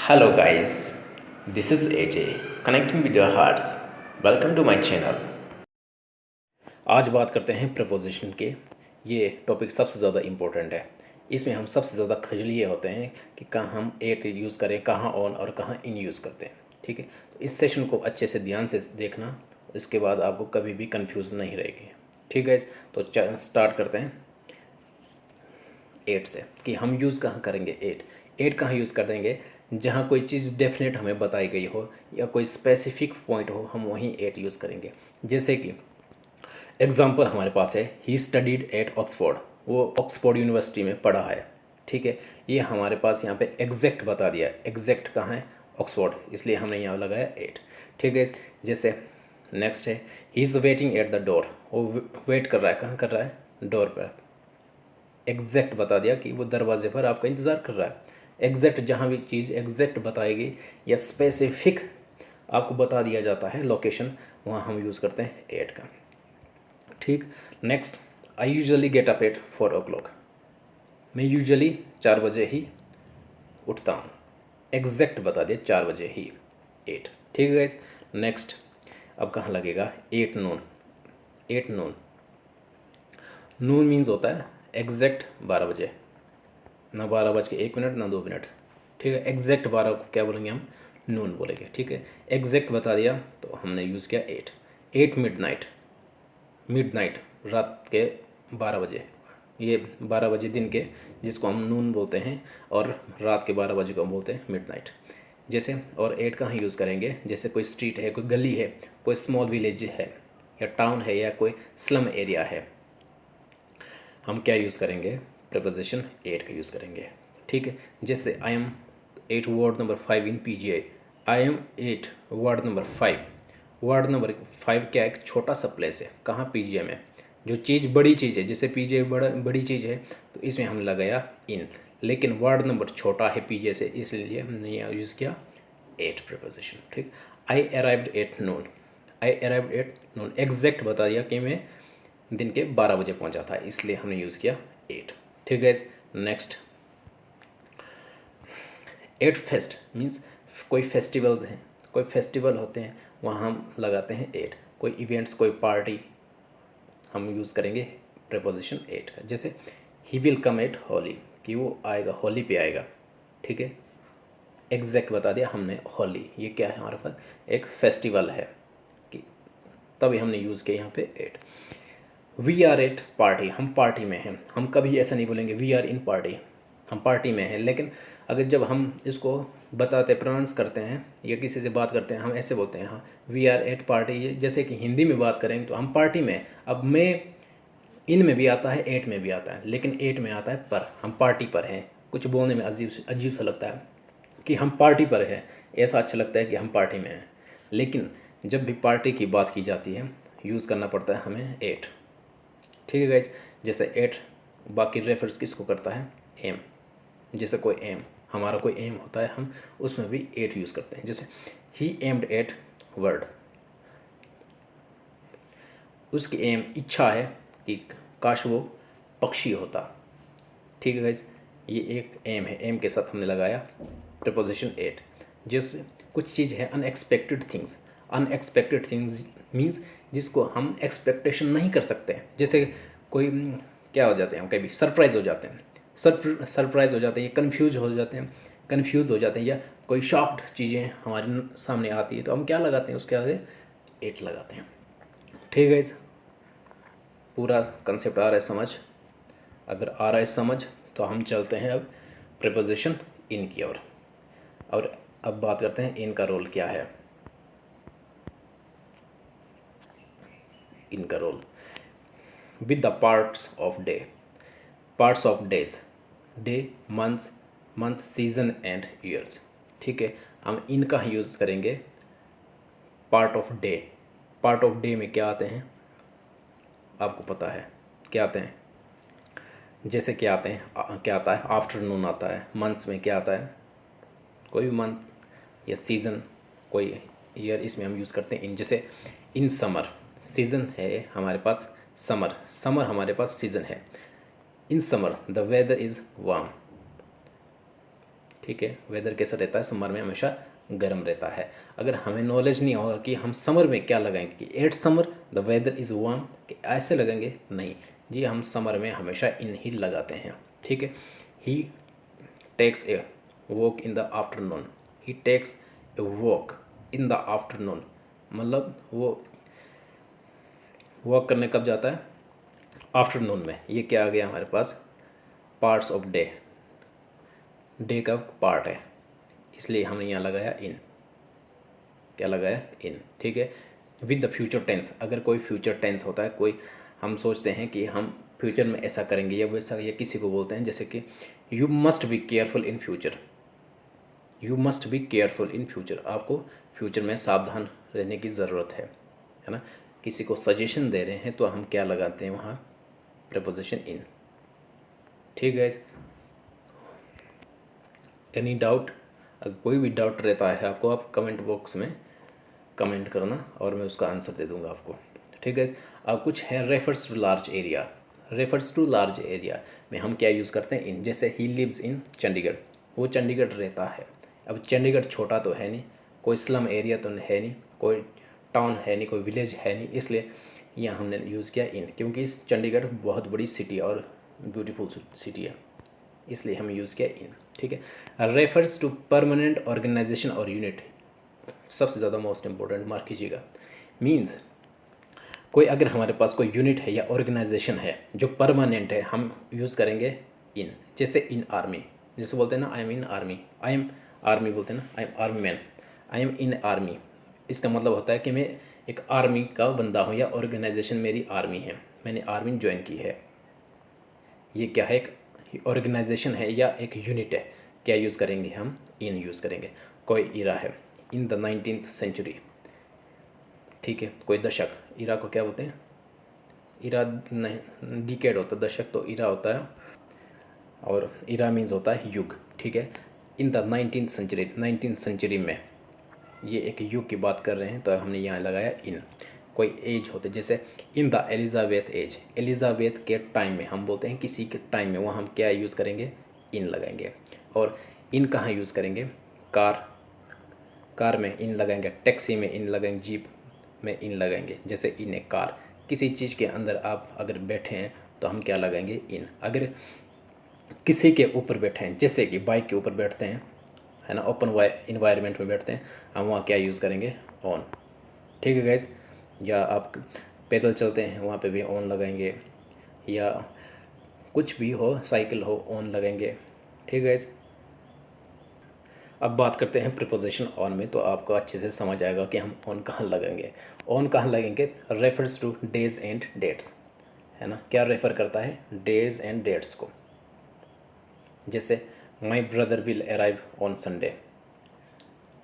Hello guys, this is AJ connecting with your hearts. Welcome to my channel. आज बात करते हैं preposition के। ये टॉपिक सबसे ज़्यादा इम्पोर्टेंट है। इसमें हम सबसे ज़्यादा खजलिए होते हैं कि कहाँ हम एट यूज़ करें, कहाँ ऑन और कहाँ इन यूज़ करते हैं। ठीक है, तो इस सेशन को अच्छे से ध्यान से देखना, इसके बाद आपको कभी भी कंफ्यूज नहीं रहेगी। ठीक है, तो स्टार्ट करते हैं एट से कि हम यूज़ कहाँ करेंगे। एट कहाँ यूज़ कर देंगे, जहाँ कोई चीज़ डेफिनेट हमें बताई गई हो या कोई स्पेसिफिक पॉइंट हो, हम वहीं एट यूज़ करेंगे। जैसे कि एग्जाम्पल हमारे पास है, ही स्टडीड एट ऑक्सफोर्ड, वो ऑक्सफोर्ड यूनिवर्सिटी में पढ़ा है। ठीक है, ये हमारे पास यहाँ पे एग्जैक्ट बता दिया है। एग्जैक्ट कहाँ है, ऑक्सफोर्ड, इसलिए हमने यहाँ लगाया एट। ठीक है, जैसे नेक्स्ट है, he is waiting at the door, वो वेट कर रहा है, कहाँ कर रहा है, डोर पर। एग्जैक्ट बता दिया कि वो दरवाजे पर आपका इंतज़ार कर रहा है। एग्जैक्ट, जहाँ भी चीज़ एग्जैक्ट बताएगी या स्पेसिफिक आपको बता दिया जाता है लोकेशन, वहाँ हम यूज़ करते हैं एट का। ठीक, next, I usually get up at 4 o'clock, मैं यूजुअली 4 बजे ही उठता हूँ। एग्जैक्ट बता दिया 4 बजे ही, एट। ठीक है गाइस, नेक्स्ट अब कहाँ लगेगा, at noon. At noon, Noon means होता है एग्जैक्ट 12 बजे, ना 12:01 ना 2 मिनट। ठीक है, एग्जैक्ट 12 को क्या बोलेंगे हम, नून बोलेंगे। ठीक है, एग्जैक्ट बता दिया तो हमने यूज़ किया एट। एट मिडनाइट, मिडनाइट रात के 12 बजे, ये 12 बजे दिन के, जिसको हम नून बोलते हैं, और रात के 12 बजे को हम बोलते हैं मिडनाइट। जैसे और एट कहाँ यूज़ करेंगे, जैसे कोई स्ट्रीट है, कोई गली है, कोई स्मॉल विलेज है या टाउन है या कोई स्लम एरिया है, हम क्या यूज़ करेंगे, प्रपोजिशन एट का यूज़ करेंगे। ठीक है, जैसे I am at ward number 5 in PGI, I am at ward number 5। Ward number 5 क्या है, एक छोटा सा प्लेस है, कहाँ, PGI में। जो चीज़ बड़ी चीज़ है, जैसे PGI बड़ी चीज़ है, तो इसमें हमने लगाया इन, लेकिन वार्ड नंबर छोटा है PGI से, इसलिए हमने यहाँ यूज़ किया एट प्रपोजिशन। ठीक, आई arrived at noon, I arrived at noon, exact बता दिया कि मैं दिन के 12 बजे पहुंचा था, इसलिए हमने यूज़ किया एट। ठीक है, नेक्स्ट, एट फेस्ट मीन्स कोई फेस्टिवल्स हैं, कोई फेस्टिवल होते हैं, वहाँ हम लगाते हैं एट। कोई इवेंट्स, कोई पार्टी, हम यूज़ करेंगे प्रपोजिशन एट का। जैसे he will come at Holi, कि वो आएगा, होली पे आएगा। ठीक है, एग्जैक्ट बता दिया हमने होली, ये क्या है हमारे पास, एक फेस्टिवल है, कि तभी हमने यूज़ किया यहाँ पे at. We are at party, हम पार्टी में हैं। हम कभी ऐसा नहीं बोलेंगे वी आर इन पार्टी, हम पार्टी में हैं। लेकिन अगर जब हम इसको बताते, प्रोनाउंस करते हैं या किसी से बात करते हैं, हम ऐसे बोलते हैं, हाँ वी आर एट पार्टी। ये जैसे कि हिंदी में बात करेंगे तो हम पार्टी में, अब मैं इन में भी आता है, एट में भी आता है, लेकिन एट में आता है पर, हम पार्टी पर हैं। कुछ बोलने में अजीब सा लगता है कि हम पार्टी पर हैं, ऐसा अच्छा लगता है कि हम पार्टी में हैं, लेकिन जब भी पार्टी की बात की जाती है यूज़ करना पड़ता है हमें एट। ठीक है गाइज, जैसे एट बाकी रेफर्स किसको करता है, एम। जैसे कोई एम, हमारा कोई एम होता है, हम उसमें भी एट यूज़ करते हैं। जैसे ही एम्ड एट वर्ड, उसकी एम, इच्छा है कि काश वो पक्षी होता। ठीक है गाइज, ये एक एम है, एम के साथ हमने लगाया प्रपोजिशन एट। जैसे कुछ चीज़ है unexpected things, unexpected things means जिसको हम एक्सपेक्टेशन नहीं कर सकते। जैसे कोई क्या हो जाते हैं, हम कभी सरप्राइज़ हो जाते हैं, सरप्राइज़ हो जाते हैं, कन्फ्यूज हो जाते हैं, या कोई शॉक्ड चीज़ें हमारे सामने आती है, तो हम क्या लगाते हैं, उसके आगे एट लगाते हैं। ठीक है, पूरा कंसेप्ट आ रहा है समझ? अगर आ रहा है समझ तो हम चलते हैं अब प्रीपोजिशन इन की ओर, और अब बात करते हैं इनका रोल क्या है। इनका role with the parts of day, parts of days, day, months, month, season and years. ठीक है, हम इनका यूज़ करेंगे part of day. Part of day में क्या आते हैं, आपको पता है क्या आते हैं, जैसे क्या आते हैं, क्या आता है, आफ्टरनून आता है। मंथ्स में क्या आता है, कोई भी मंथ, या सीज़न, कोई ईयर, इसमें हम यूज़ करते हैं इन। जैसे इन समर, सीज़न है हमारे पास समर, समर हमारे पास सीज़न है। In summer the weather is warm. ठीक है। वेदर कैसा रहता है, समर में हमेशा गर्म रहता है। अगर हमें नॉलेज नहीं होगा कि हम समर में क्या लगाएंगे कि at summer the weather is warm, कि ऐसे लगेंगे, नहीं जी, हम समर में हमेशा इन ही लगाते हैं, ठीक है। He takes a walk in the afternoon, he takes a walk in the afternoon, मतलब वो वॉक करने कब जाता है, आफ्टरनून में। ये क्या आ गया हमारे पास, पार्ट्स ऑफ डे, डे का पार्ट है, इसलिए हमने यहाँ लगाया इन, क्या लगाया, इन, ठीक है। विद द फ्यूचर टेंस, अगर कोई फ्यूचर टेंस होता है, कोई हम सोचते हैं कि हम फ्यूचर में ऐसा करेंगे या वैसा, या किसी को बोलते हैं जैसे कि you must be careful in future, you must be careful in future, आपको फ्यूचर में सावधान रहने की ज़रूरत है ना। किसी को सजेशन दे रहे हैं तो हम क्या लगाते हैं वहाँ, प्रपोजिशन इन, ठीक है। एनी डाउट, अगर कोई भी डाउट रहता है आपको, आप कमेंट बॉक्स में कमेंट करना और मैं उसका आंसर दे दूंगा आपको, ठीक है। अब कुछ है refers to large area, refers to large area में हम क्या यूज़ करते हैं, इन, जैसे ही लिव्स इन चंडीगढ़, वो चंडीगढ़ रहता है। अब चंडीगढ़ छोटा तो है नहीं, कोई स्लम एरिया तो है नहीं, कोई टाउन है नहीं, कोई विलेज है नहीं, इसलिए यहाँ हमने यूज़ किया इन, क्योंकि चंडीगढ़ बहुत बड़ी सिटी और ब्यूटीफुल सिटी है, इसलिए हम यूज़ किया इन, ठीक है। रेफर्स टू परमानेंट ऑर्गेनाइजेशन और यूनिट, सबसे ज़्यादा मोस्ट इंपॉर्टेंट मार्क कीजिएगा। मीन्स कोई अगर हमारे पास कोई यूनिट है या ऑर्गेनाइजेशन है जो परमानेंट है, हम यूज़ करेंगे इन, जैसे इन आर्मी, जैसे बोलते हैं ना I am in army, I am army बोलते हैं ना, I am army man, I am in army, इसका मतलब होता है कि मैं एक आर्मी का बंदा हूँ या ऑर्गेनाइजेशन मेरी आर्मी है, मैंने आर्मी ज्वाइन की है। ये क्या है, एक ऑर्गेनाइजेशन है या एक यूनिट है, क्या यूज़ करेंगे हम, इन यूज़ करेंगे। कोई इरा है, इन द 19th सेंचुरी, ठीक है। कोई दशक, इरा को क्या बोलते हैं, इरा नहीं, डिकेड होता है, दशक तो इरा होता है, और इरा मीन्स होता है युग, ठीक है। In the 19th century, 19th century में, ये एक युग की बात कर रहे हैं तो हमने यहाँ लगाया इन। कोई एज होते, जैसे in the Elizabeth age, Elizabeth के टाइम में, हम बोलते हैं किसी के टाइम में, वहाँ हम क्या यूज़ करेंगे, इन लगाएंगे। और इन कहाँ यूज़ करेंगे, कार, कार में इन लगाएंगे, टैक्सी में इन लगाएंगे, जीप में इन लगाएंगे, जैसे इन ए कार, किसी चीज़ के अंदर आप अगर बैठे हैं तो हम क्या लगाएंगे, इन। अगर किसी के ऊपर बैठे हैं, जैसे कि बाइक के ऊपर बैठते हैं, है ना, ओपन इन्वायरमेंट में बैठते हैं, हम वहाँ क्या यूज़ करेंगे, ऑन, ठीक है गाइज। या आप पैदल चलते हैं, वहाँ पे भी ऑन लगाएंगे, या कुछ भी हो, साइकिल हो, ऑन लगाएंगे, ठीक है गाइज। अब बात करते हैं प्रीपोजिशन ऑन में, तो आपको अच्छे से समझ आएगा कि हम ऑन कहाँ लगेंगे। ऑन कहाँ लगेंगे, refers to days and dates, है ना, क्या रेफ़र करता है, डेज एंड डेट्स को। जैसे my brother will arrive on Sunday,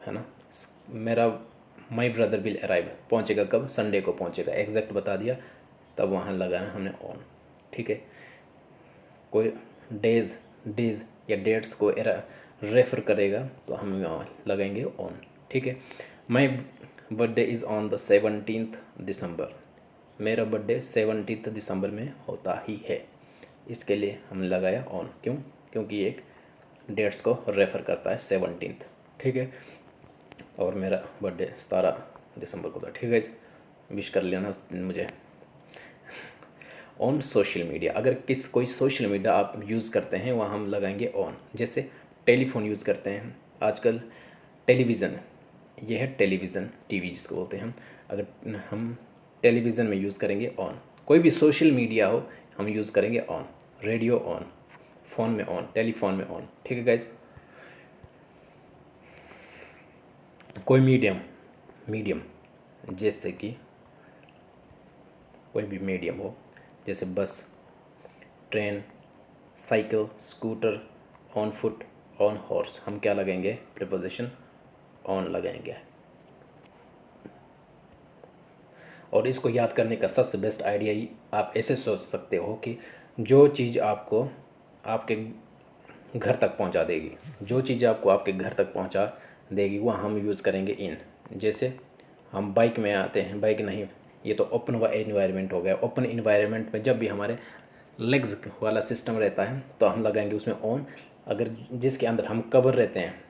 है ना, मेरा माई ब्रदर विल अराइव पहुँचेगा कब, संडे को पहुँचेगा, एग्जैक्ट बता दिया, तब वहाँ लगाना हमने ऑन, ठीक है। कोई डेज या डेट्स को रेफ़र करेगा तो हम वहाँ लगाएंगे ऑन, ठीक है। My birthday is on the 17th दिसंबर, मेरा बर्थडे 17th दिसंबर में होता ही है, इसके लिए हम लगाया ऑन, क्यों, क्योंकि ये एक डेट्स को रेफ़र करता है 17th, ठीक है। और मेरा बर्थडे 17 दिसंबर को था, ठीक है, विश कर लेना मुझे। ऑन सोशल मीडिया, अगर कोई सोशल मीडिया आप यूज़ करते हैं, वहाँ हम लगाएंगे ऑन। जैसे टेलीफोन यूज़ करते हैं आजकल, टेलीविज़न, ये है टेलीविज़न, टीवी जिसको बोलते हैं हम, अगर हम टेलीविज़न में यूज़ करेंगे ऑन। कोई भी सोशल मीडिया हो हम यूज़ करेंगे ऑन। रेडियो ऑन, फ़ोन में ऑन, टेलीफोन में ऑन, ठीक है गाइज। कोई मीडियम जैसे कि कोई भी मीडियम हो, जैसे बस, train, cycle, scooter, on foot, on horse, हम क्या लगाएंगे, प्रीपोजिशन ऑन लगाएंगे। और इसको याद करने का सबसे बेस्ट आइडिया ही आप ऐसे सोच सकते हो कि जो चीज़ आपको आपके घर तक पहुंचा देगी, जो चीज़ आपको आपके घर तक पहुंचा देगी, वह हम यूज़ करेंगे इन। जैसे हम बाइक में आते हैं, बाइक नहीं, ये तो ओपन इन्वायरमेंट हो गया। ओपन इन्वायरमेंट में जब भी हमारे लेग्स वाला सिस्टम रहता है तो हम लगाएंगे उसमें ऑन, अगर जिसके अंदर हम कवर रहते हैं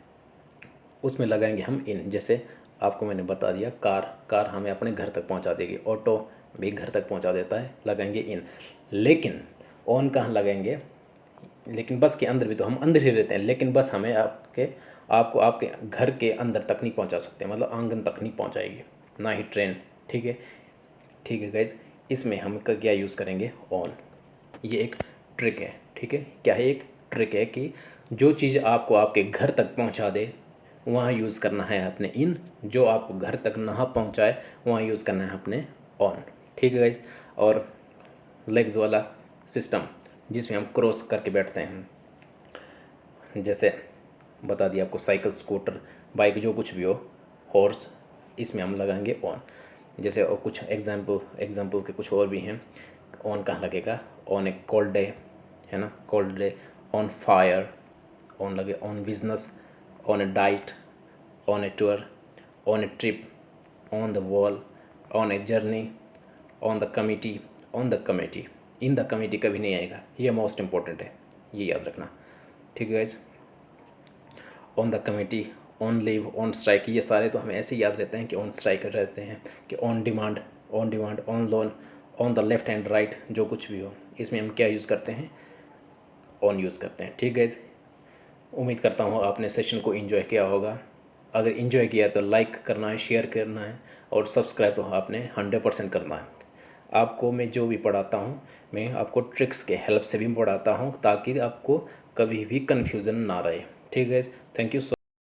उसमें लगाएंगे हम इन। जैसे आपको मैंने बता दिया, कार हमें अपने घर तक पहुंचा देगी, ऑटो भी घर तक पहुंचा देता है, लगाएंगे इन। लेकिन ऑन कहाँ लगाएंगे? लेकिन बस के अंदर भी तो हम अंदर ही रहते हैं, लेकिन बस हमें आपको आपके घर के अंदर तक नहीं पहुंचा सकते, मतलब आंगन तक नहीं पहुंचाएगी, ना ही ट्रेन। ठीक है, ठीक है गाइज। इसमें हम क्या यूज़ करेंगे? ऑन। ये एक ट्रिक है। ठीक है, क्या है? एक ट्रिक है कि जो चीज़ आपको आपके घर तक पहुंचा दे वहाँ यूज़ करना है अपने इन, जो आपको घर तक ना पहुंचाए वहाँ यूज़ करना है अपने ऑन। ठीक है गाइज। और लेग्स वाला सिस्टम जिसमें हम क्रॉस करके बैठते हैं, जैसे बता दिया आपको, साइकिल, स्कूटर, बाइक, जो कुछ भी हो, हॉर्स, इसमें हम लगाएंगे ऑन। जैसे और कुछ एग्जाम्पल के कुछ और भी हैं। ऑन कहाँ लगेगा? ऑन ए कोल्ड डे, है ना, cold day. On fire, on लगे on business, on a diet, on a tour, on a trip, on the wall, on a journey, on the committee, on the committee. In the committee कभी नहीं आएगा, ये most important है, ये याद रखना। ठीक है guys. On the committee, on leave, on strike, ये सारे तो हमें ऐसे याद रहते हैं कि ऑन स्ट्राइक रहते हैं, कि on demand, on loan, on the left and right, जो कुछ भी हो, इसमें हम क्या यूज़ करते हैं? ऑन यूज़ करते हैं। ठीक है, उम्मीद करता हूँ आपने सेशन को एंजॉय किया होगा। अगर एंजॉय किया तो लाइक करना है, शेयर करना है, और सब्सक्राइब तो आपने 100% करना है। आपको मैं जो भी पढ़ाता हूँ, मैं आपको ट्रिक्स के हेल्प से भी पढ़ाता हूँ, ताकि आपको कभी भी कन्फ्यूज़न ना रहे। ठीक है, थैंक यू सो